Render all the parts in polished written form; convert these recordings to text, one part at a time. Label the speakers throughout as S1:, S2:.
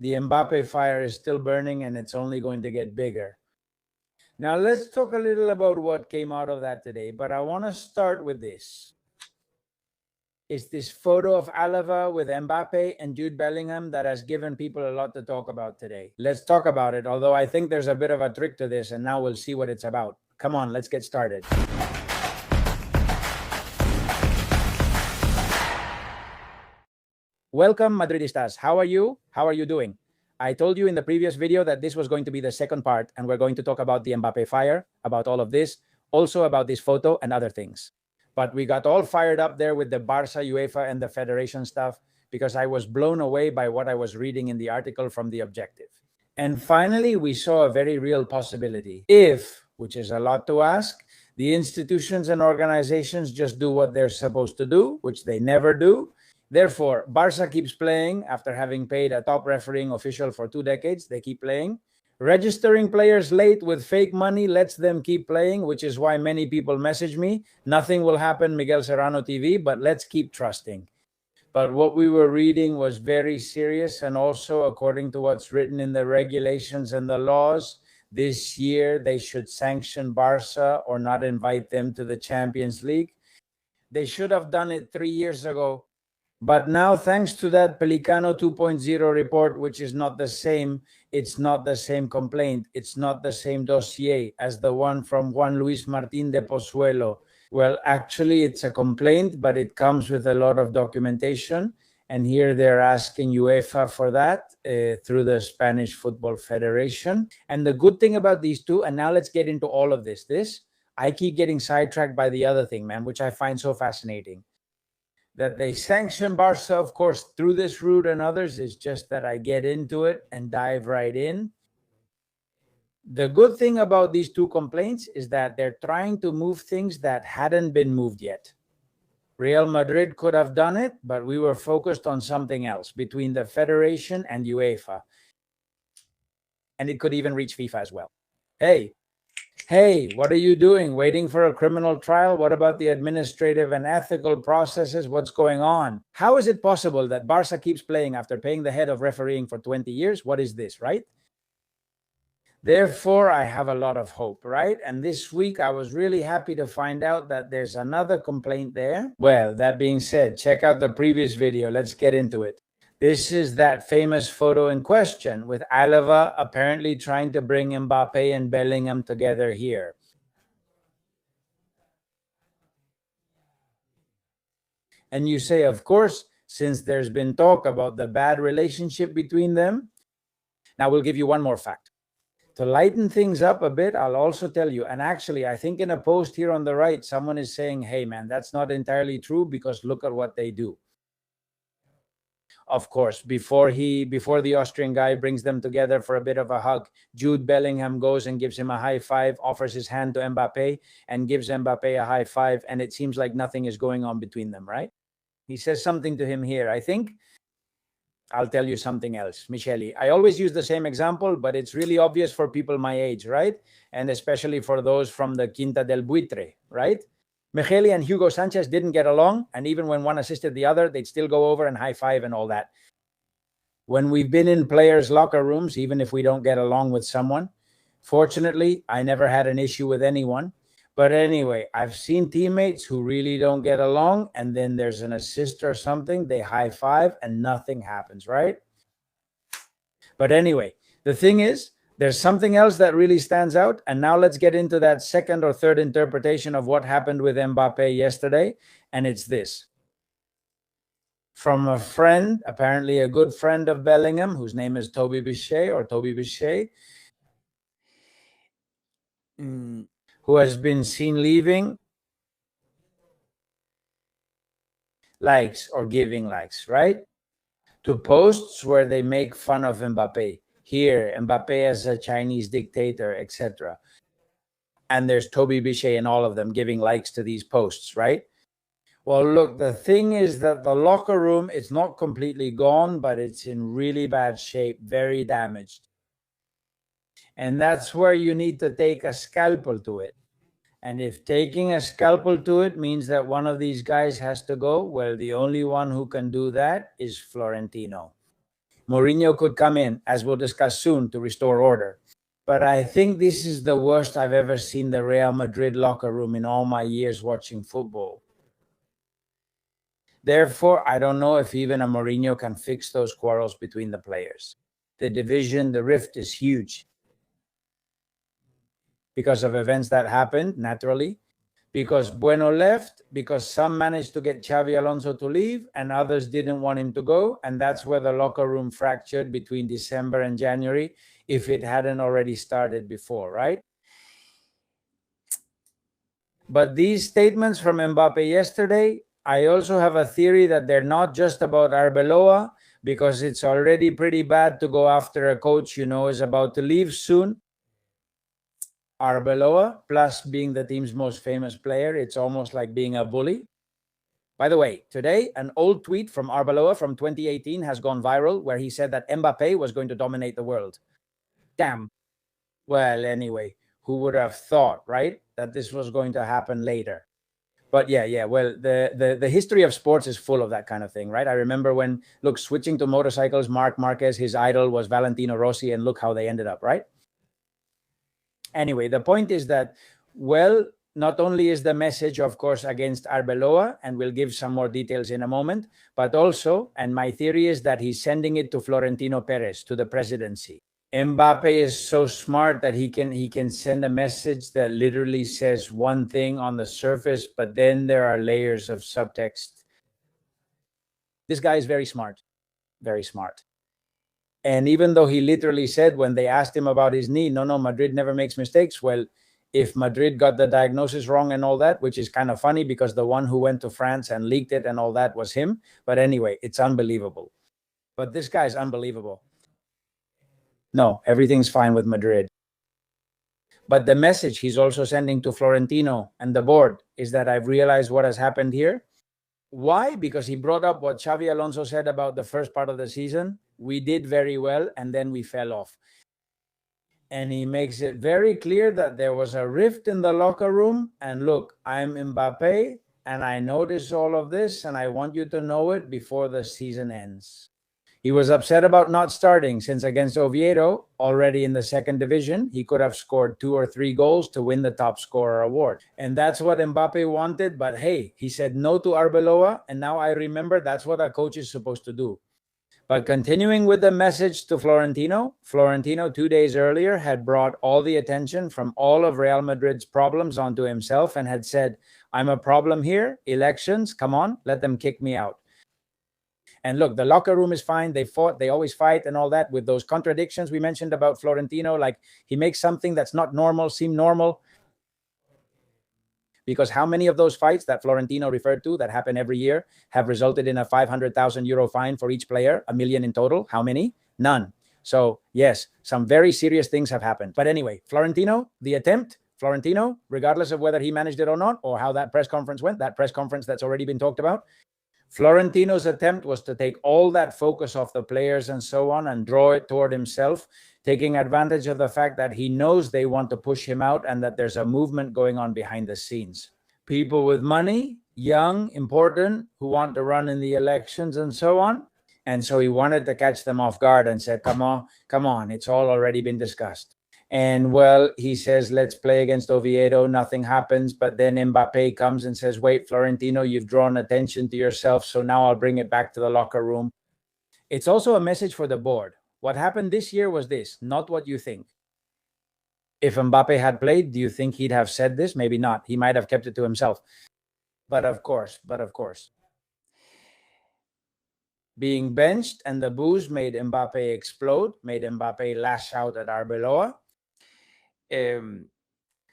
S1: The Mbappé fire is still burning and it's only going to get bigger. Now let's talk a little about what came out of that today, but I want to start with this. It's this photo of Alava with Mbappe and Jude Bellingham that has given people a lot to talk about today. Let's talk about it, although I think there's a bit of a trick to this, and now we'll see what it's about. Come on, let's get started. Welcome, Madridistas. How are you? How are you doing? I told you in the previous video that this was going to be the second part, and we're going to talk about the Mbappe fire, about all of this, also about this photo and other things. But we got all fired up there with the Barça, UEFA, and the Federation stuff because I was blown away by what I was reading in the article from The Objective. And finally, we saw a very real possibility. If, which is a lot to ask, the institutions and organizations just do what they're supposed to do, which they never do. Therefore, Barça keeps playing after having paid a top refereeing official for 2 decades. They keep playing. Registering players late with fake money lets them keep playing, which is why many people message me. Nothing will happen, Miguel Serrano TV, but let's keep trusting. But what we were reading was very serious, and also according to what's written in the regulations and the laws, this year they should sanction Barça or not invite them to the Champions League. They should have done it 3 years ago. But now, thanks to that Pelicano 2.0 report, which is not the same, it's not the same complaint, it's not the same dossier as the one from Juan Luis Martín de Pozuelo. Well, actually, it's a complaint, but it comes with a lot of documentation. And here they're asking UEFA for that through the Spanish Football Federation. And the good thing about these two, and now let's get into all of this. I keep getting sidetracked by the other thing, man, which I find so fascinating. That they sanction Barça, of course, through this route and others. It's just that I get into it and dive right in. The good thing about these two complaints is that they're trying to move things that hadn't been moved yet. Real Madrid could have done it, but we were focused on something else between the Federation and UEFA. And it could even reach FIFA as well. Hey, what are you doing? Waiting for a criminal trial? What about the administrative and ethical processes? What's going on? How is it possible that Barça keeps playing after paying the head of refereeing for 20 years? What is this, right? Therefore, I have a lot of hope, right? And this week, I was really happy to find out that there's another complaint there. Well, that being said, check out the previous video. Let's get into it. This is that famous photo in question, with Alava apparently trying to bring Mbappe and Bellingham together here. And you say, of course, since there's been talk about the bad relationship between them. Now we'll give you one more fact. To lighten things up a bit, I'll also tell you, and actually, I think in a post here on the right, someone is saying, hey man, that's not entirely true because look at what they do. Of course, before the Austrian guy brings them together for a bit of a hug, Jude Bellingham goes and gives him a high five, offers his hand to Mbappe, and gives Mbappe a high five, and it seems like nothing is going on between them, right? He says something to him here. I think I'll tell you something else, Michele. I always use the same example, but it's really obvious for people my age, right? And especially for those from the Quinta del Buitre, right? Michele and Hugo Sanchez didn't get along, and even when one assisted the other, they'd still go over and high five and all that. When we've been in players' locker rooms, even if we don't get along with someone, fortunately, I never had an issue with anyone. But anyway, I've seen teammates who really don't get along, and then there's an assist or something, they high five, and nothing happens, right? But anyway, the thing is, there's something else that really stands out. And now let's get into that second or third interpretation of what happened with Mbappe yesterday. And it's this. From a friend, apparently a good friend of Bellingham, whose name is Toby Bichet, who has been seen leaving likes or giving likes, right? To posts where they make fun of Mbappe. Here, Mbappe as a Chinese dictator, etc. And there's Toby Bichet and all of them giving likes to these posts, right? Well, look, the thing is that the locker room is not completely gone, but it's in really bad shape, very damaged. And that's where you need to take a scalpel to it. And if taking a scalpel to it means that one of these guys has to go, well, the only one who can do that is Florentino. Mourinho could come in, as we'll discuss soon, to restore order. But I think this is the worst I've ever seen the Real Madrid locker room in all my years watching football. Therefore, I don't know if even a Mourinho can fix those quarrels between the players. The division, the rift is huge because of events that happened naturally, because Bueno left, because some managed to get Xavi Alonso to leave and others didn't want him to go. And that's where the locker room fractured between December and January, if it hadn't already started before, right? But these statements from Mbappé yesterday, I also have a theory that they're not just about Arbeloa, because it's already pretty bad to go after a coach you know is about to leave soon. Arbeloa, plus being the team's most famous player, it's almost like being a bully. By the way, today, an old tweet from Arbeloa from 2018 has gone viral where he said that Mbappé was going to dominate the world. Damn. Well, anyway, who would have thought, right, that this was going to happen later? But yeah. Well, the history of sports is full of that kind of thing, right? I remember when, look, switching to motorcycles, Marc Marquez, his idol was Valentino Rossi, and look how they ended up, right? Anyway, the point is that, well, not only is the message, of course, against Arbeloa, and we'll give some more details in a moment, but also, and my theory is that he's sending it to Florentino Perez, to the presidency. Mbappe is so smart that he can send a message that literally says one thing on the surface, but then there are layers of subtext. This guy is very smart, very smart. And even though he literally said when they asked him about his knee, no, Madrid never makes mistakes. Well, if Madrid got the diagnosis wrong and all that, which is kind of funny because the one who went to France and leaked it and all that was him. But anyway, it's unbelievable. But this guy's unbelievable. No, everything's fine with Madrid. But the message he's also sending to Florentino and the board is that I've realized what has happened here. Why? Because he brought up what Xavi Alonso said about the first part of the season. We did very well, and then we fell off. And he makes it very clear that there was a rift in the locker room. And look, I'm Mbappe, and I notice all of this, and I want you to know it before the season ends. He was upset about not starting, since against Oviedo, already in the second division, he could have scored 2 or 3 goals to win the top scorer award. And that's what Mbappe wanted. But hey, he said no to Arbeloa. And now I remember that's what a coach is supposed to do. But continuing with the message to Florentino, 2 days earlier had brought all the attention from all of Real Madrid's problems onto himself and had said, I'm a problem here, elections, come on, let them kick me out. And look, the locker room is fine. They fought, they always fight and all that, with those contradictions we mentioned about Florentino. Like, he makes something that's not normal seem normal. Because how many of those fights that Florentino referred to that happen every year have resulted in a 500,000 euro fine for each player, 1 million in total? How many? None. So yes, some very serious things have happened. But anyway, Florentino, the attempt, Florentino, regardless of whether he managed it or not, or how that press conference went, that press conference that's already been talked about, Florentino's attempt was to take all that focus off the players and so on and draw it toward himself, taking advantage of the fact that he knows they want to push him out and that there's a movement going on behind the scenes. People with money, young, important, who want to run in the elections and so on. And so he wanted to catch them off guard and said, come on, it's all already been discussed. And well, he says, let's play against Oviedo. Nothing happens. But then Mbappe comes and says, wait, Florentino, you've drawn attention to yourself. So now I'll bring it back to the locker room. It's also a message for the board. What happened this year was this, not what you think. If Mbappe had played, do you think he'd have said this? Maybe not. He might have kept it to himself. But of course. Being benched and the boos made Mbappe explode, made Mbappe lash out at Arbeloa.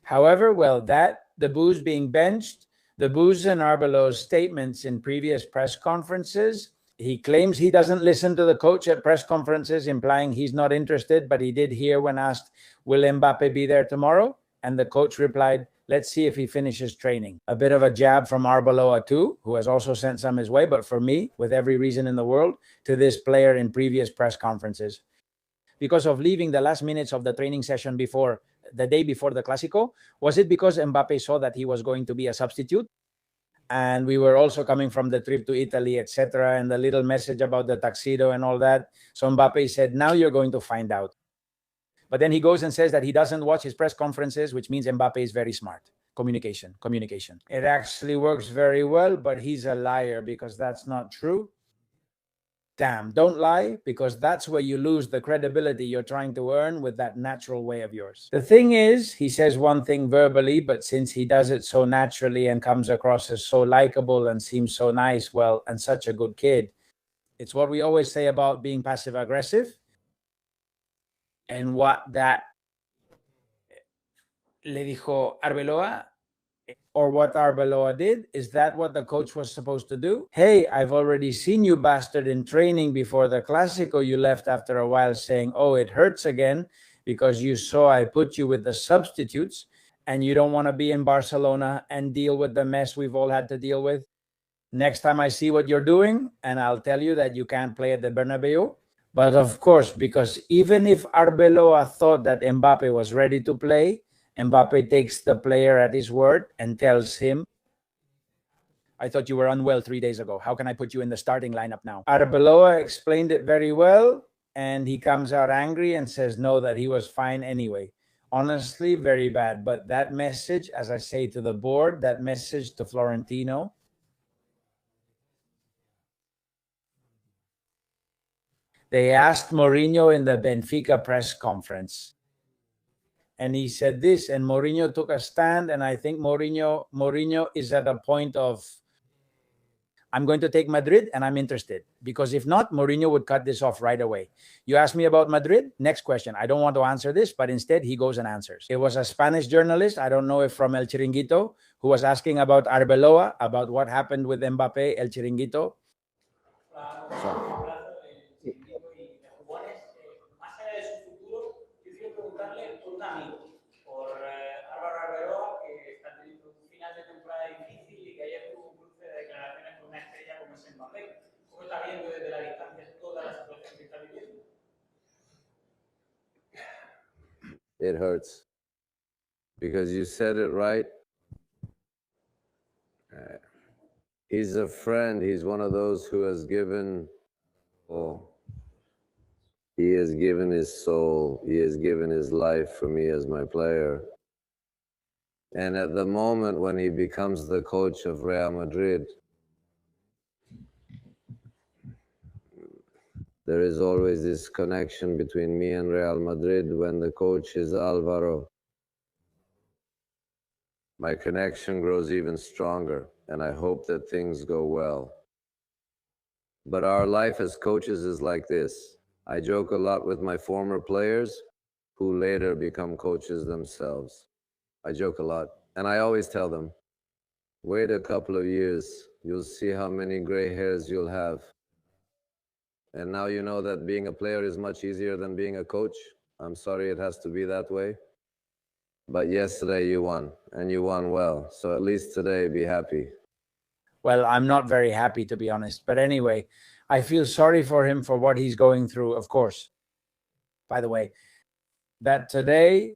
S1: However, well, the boos being benched, the boos and Arbeloa's statements in previous press conferences, he claims he doesn't listen to the coach at press conferences, implying he's not interested, but he did hear when asked, will Mbappe be there tomorrow? And the coach replied, let's see if he finishes training. A bit of a jab from Arbeloa too, who has also sent some his way, but for me, with every reason in the world, to this player in previous press conferences. Because of leaving the last minutes of the training session before the day before the Clásico? Was it because Mbappe saw that he was going to be a substitute? And we were also coming from the trip to Italy, etc., and the little message about the tuxedo and all that. So Mbappe said, now you're going to find out. But then he goes and says that he doesn't watch his press conferences, which means Mbappe is very smart. Communication. It actually works very well, but he's a liar because that's not true. Damn, don't lie, because that's where you lose the credibility you're trying to earn with that natural way of yours. The thing is, he says one thing verbally, but since he does it so naturally and comes across as so likable and seems so nice, well, and such a good kid, it's what we always say about being passive aggressive. And what that le dijo Arbeloa, or what Arbeloa did, is that what the coach was supposed to do? Hey, I've already seen you bastard in training before the Clásico. You left after a while saying, oh, it hurts again because you saw I put you with the substitutes and you don't want to be in Barcelona and deal with the mess we've all had to deal with. Next time I see what you're doing, and I'll tell you that you can't play at the Bernabeu. But of course, because even if Arbeloa thought that Mbappe was ready to play, Mbappe takes the player at his word and tells him, I thought you were unwell 3 days ago. How can I put you in the starting lineup now? Arbeloa explained it very well, and he comes out angry and says no, that he was fine anyway. Honestly, very bad. But that message, as I say to the board, that message to Florentino, they asked Mourinho in the Benfica press conference, and he said this, and Mourinho took a stand, and I think Mourinho is at a point of, I'm going to take Madrid and I'm interested, because if not, Mourinho would cut this off right away. You ask me about Madrid, next question. I don't want to answer this, but instead he goes and answers. It was a Spanish journalist, I don't know if from El Chiringuito, who was asking about Arbeloa, about what happened with Mbappé, El Chiringuito.
S2: It hurts because you said it right. He's a friend. He's one of those who has given, he has given his soul. He has given his life for me as my player. And at the moment when he becomes the coach of Real Madrid, there is always this connection between me and Real Madrid when the coach is Alvaro. My connection grows even stronger, and I hope that things go well. But our life as coaches is like this. I joke a lot with my former players who later become coaches themselves. I joke a lot, and I always tell them, wait a couple of years, you'll see how many gray hairs you'll have. And now you know that being a player is much easier than being a coach. I'm sorry it has to be that way. But yesterday you won, and you won well. So at least today, be happy.
S1: Well, I'm not very happy, to be honest. But anyway, I feel sorry for him for what he's going through, of course. By the way, that today,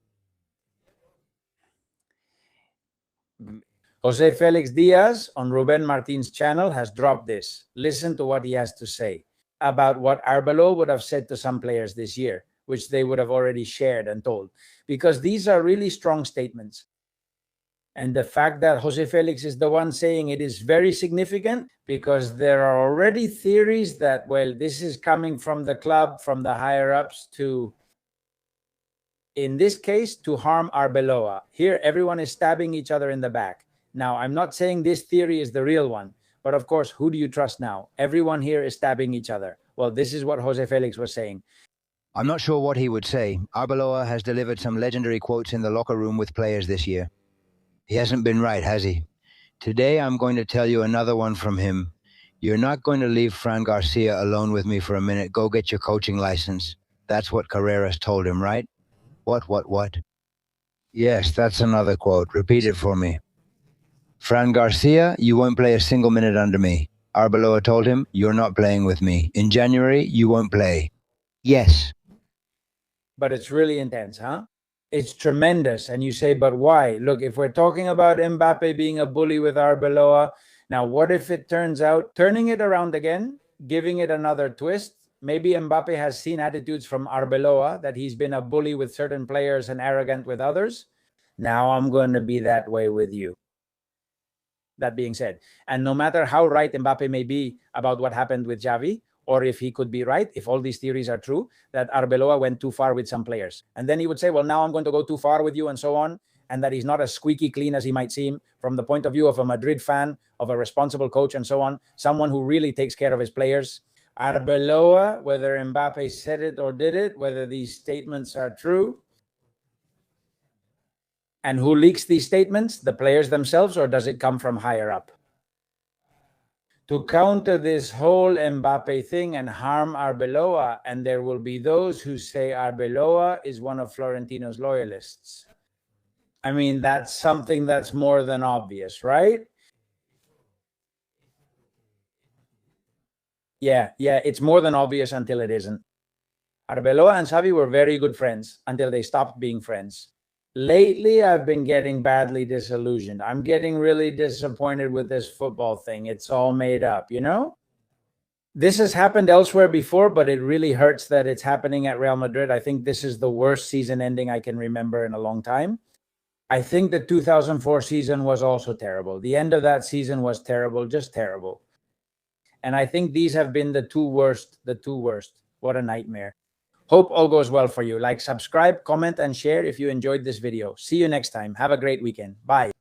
S1: Jose Felix Diaz on Ruben Martin's channel has dropped this. Listen to what he has to say about what Arbeloa would have said to some players this year, which they would have already shared and told, because these are really strong statements. And the fact that Jose Felix is the one saying it is very significant, because there are already theories that, well, this is coming from the club, from the higher ups to, in this case, to harm Arbeloa. Here, everyone is stabbing each other in the back. Now, I'm not saying this theory is the real one, but of course, who do you trust now? Everyone here is stabbing each other. Well, this is what Jose Felix was saying.
S3: I'm not sure what he would say. Arbeloa has delivered some legendary quotes in the locker room with players this year. He hasn't been right, has he? Today I'm going to tell you another one from him. You're not going to leave Fran Garcia alone with me for a minute. Go get your coaching license. That's what Carreras told him, right? What? Yes, that's another quote. Repeat it for me. Fran Garcia, you won't play a single minute under me. Arbeloa told him, you're not playing with me. In January, you won't play. Yes.
S1: But it's really intense, huh? It's tremendous. And you say, but why? Look, if we're talking about Mbappe being a bully with Arbeloa, Now, what if it turns out, turning it around again, giving it another twist, maybe Mbappe has seen attitudes from Arbeloa, that he's been a bully with certain players and arrogant with others. Now I'm going to be that way with you. That being said, and no matter how right Mbappe may be about what happened with Xavi, or if he could be right, if all these theories are true, that Arbeloa went too far with some players. And then he would say, well, now I'm going to go too far with you and so on, and that he's not as squeaky clean as he might seem from the point of view of a Madrid fan, of a responsible coach and so on, someone who really takes care of his players. Arbeloa, whether Mbappe said it or did it, whether these statements are true, and who leaks these statements, the players themselves, or does it come from higher up? To counter this whole Mbappe thing and harm Arbeloa, and there will be those who say Arbeloa is one of Florentino's loyalists. I mean, that's something that's more than obvious, right? Yeah, it's more than obvious until it isn't. Arbeloa and Xavi were very good friends until they stopped being friends. Lately, I've been getting badly disillusioned. I'm getting really disappointed with this football thing. It's all made up, you know? This has happened elsewhere before, but it really hurts that it's happening at Real Madrid. I think this is the worst season ending I can remember in a long time. I think the 2004 season was also terrible. The end of that season was terrible, just terrible. And I think these have been the two worst. What a nightmare. Hope all goes well for you. Like, subscribe, comment, and share if you enjoyed this video. See you next time. Have a great weekend. Bye.